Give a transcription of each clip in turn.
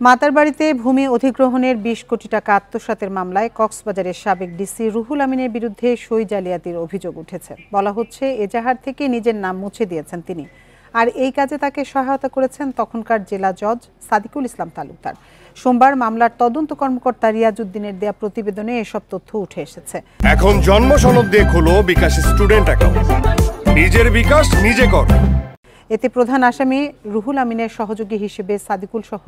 মাতারবাড়িতে ভূমি অধিগ্রহণের ২০ কোটি টাকা আত্মসাতের মামলায় কক্সবাজারের সাবেক ডিসি রুহুল আমিনের বিরুদ্ধে সই জালিয়াতির অভিযোগ উঠেছে। বলা হচ্ছে, এজাহার থেকে নিজের নাম মুছে দিয়েছেন তিনি। আর এই কাজে তাকে সহায়তা করেছেন তখনকার জেলা জজ সাদিকুল ইসলাম তালুকদার। সোমবার মামলার তদন্ত কর্মকর্তা রিয়াজউদ্দিনের দেয়া প্রতিবেদনে এসব তথ্য উঠে এসেছে। এখন জন্ম সনদ দিয়ে খোলো বিকাশ স্টুডেন্ট অ্যাকাউন্ট। নিজের বিকাশ নিজে কর। এতে প্রধান আসামি রুহুল আমিনের সহযোগী হিসেবে সাদিকুল সহ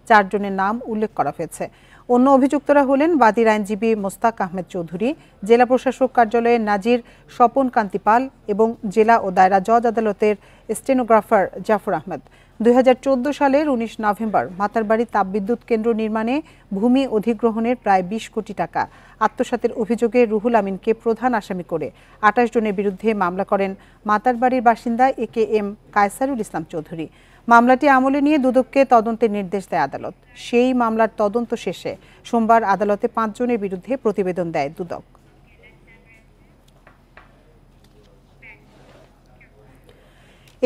4 জনের নাম উল্লেখ করা হয়েছে। অন্য অভিযুক্তরা হলেন বাদীর আইনজীবী মোস্তাক আহমেদ চৌধুরী, জেলা প্রশাসক কার্যালয়ের নাজির স্বপন কান্তি পাল এবং জেলা ও দায়রা জজ আদালতের স্টেনোগ্রাফার জাফর আহমেদ। 2014 সালের 19 নভেম্বর মাতারবাড়ি তাপবিদ্যুৎ কেন্দ্র নির্মাণে ভূমি অধিগ্রহণের প্রায় 20 কোটি টাকা আত্মসাতের অভিযোগে রুহুল আমিনকে প্রধান আসামি করে 28 জনের বিরুদ্ধে মামলা করেন মাতারবাড়ির বাসিন্দা AKM কায়সারুল ইসলাম চৌধুরী। মামলাটি আমলে নিয়ে দুদককে তদন্তের নির্দেশ দেয় আদালত। সেই মামলার তদন্ত শেষে সোমবার আদালতে 5 জনের বিরুদ্ধে প্রতিবেদন দেয় দুদক।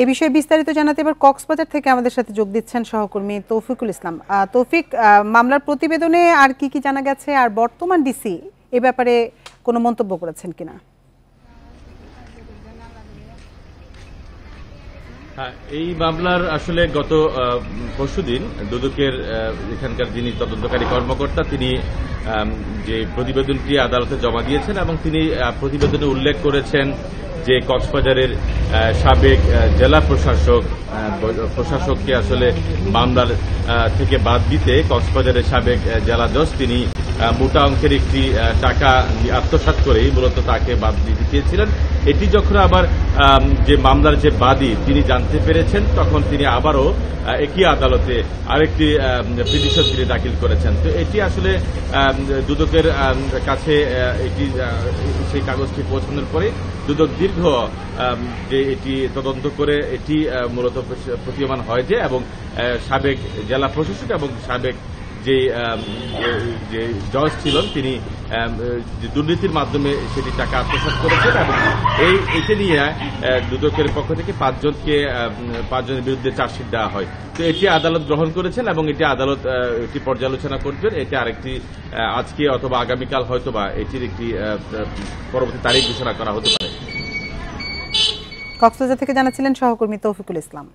এ বিষয়ে বিস্তারিত জানাতে এবার কক্সবাজার থেকে আমাদের সাথে যোগ দিচ্ছেন সহকর্মী তৌফিকুল ইসলাম। তৌফিক, মামলার প্রতিবেদনে আর কি কি জানা গেছে, আর বর্তমান ডিসি এ ব্যাপারে কোনো মন্তব্য করেছেন কিনা? এই মামলার আসলে গত পরশুদিন দুদকের এখানকার যিনি তদন্তকারী কর্মকর্তা তিনি যে প্রতিবেদনটি আদালতে জমা দিয়েছেন এবং তিনি প্রতিবেদনে উল্লেখ করেছেন যে কক্সবাজারের সাবেক জেলা প্রশাসককে আসলে মামলার থেকে বাদ দিতে কক্সবাজারের সাবেক জেলা জজ তিনি মোটা অঙ্কের একটি টাকা আত্মসাৎ করেই মূলত তাকে বাদ দিতে চেয়েছিলেন। এটি যখন আবার যে মামলার যে বাদী তিনি জানতে পেরেছেন তখন তিনি আবারও একই আদালতে আরেকটি পিটিশন তিনি দাখিল করেছেন। তো এটি আসলে দুদকের কাছে এটি সেই কাগজটি পৌঁছানোর পরে দুদক দীর্ঘ যে এটি তদন্ত করে এটি মূলত প্রতীয়মান হয় যে এবং সাবেক জেলা প্রশাসক এবং সাবেক যে জজ ছিলেন তিনি দুর্নীতির মাধ্যমে সেটি টাকা আত্মসাৎ করেছেন এবং এটি নিয়ে দুদকের পক্ষ থেকে 5 জনের বিরুদ্ধে চার্জশিট দেওয়া হয়। তো এটি আদালত গ্রহণ করেছেন এবং এটি আদালত এটি পর্যালোচনা করবেন। এটি আরেকটি আজকে অথবা আগামীকাল হয়তোবা এটির একটি পরবর্তী তারিখ ঘোষণা করা হতে পারে। কক্সবাজার থেকে জানাচ্ছিলেন সহকর্মী তৌফিকুল ইসলাম।